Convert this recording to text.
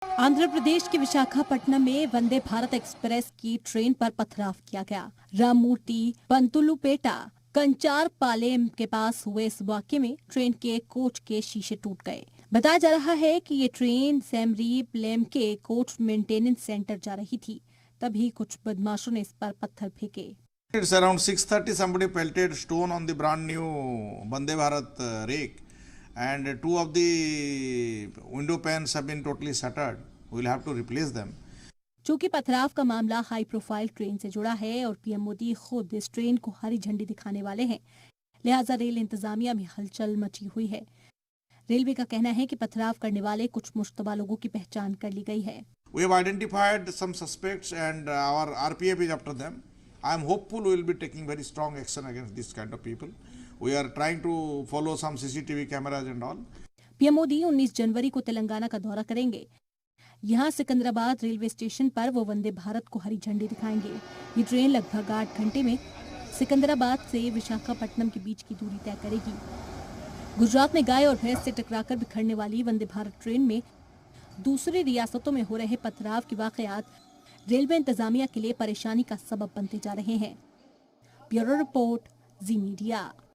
आंध्र प्रदेश के विशाखापट्टनम में वंदे भारत एक्सप्रेस की ट्रेन पर पथराव किया गया। राममूर्ति पंतुलुपेटा कंचार पालेम के पास हुए इस वाकये में ट्रेन के कोच के शीशे टूट गए। बताया जा रहा है कि ये ट्रेन सेमरीप लेम के कोच मेंटेनेंस सेंटर जा रही थी, तभी कुछ बदमाशों ने इस पर पत्थर फेंके। It's around 6:30. Somebody pelted stone on the brand new Vande Bharat rake, and two of the window panes have been totally shattered. We'll have to replace them. चूंकि पथराव का मामला हाई प्रोफाइल ट्रेन से जुड़ा है और पीएम मोदी खुद इस ट्रेन को हरी झंडी दिखाने वाले हैं, लिहाजा रेल इंतजामिया में हलचल मची हुई है। रेलवे का कहना है कि पथराव करने वाले कुछ मुश्तबा लोगों की पहचान कर ली गई है। We have identified some suspects and our RPF is after them. I am hopeful we will be taking very strong action against this kind of people. We are trying to follow some CCTV cameras and all. PM Modi 19 जनवरी को तेलंगाना का दौरा करेंगे। यहाँ Secunderabad railway station पर वो वंदे भारत को हरी झंडी दिखाएंगे। ये ट्रेन लगभग 8 घंटे में सिकंदराबाद से विशाखापट्टनम के बीच की दूरी तय करेगी। गुजरात में गाय और भैंस से टकराकर बिखरने वाली वंदे भारत ट्रेन में दूसरी रियासतों में हो रहे पथराव के वाकयात रेलवे इंतजामिया के लिए परेशानी का सबब बनते जा रहे हैं। ब्यूरो रिपोर्ट, जी मीडिया।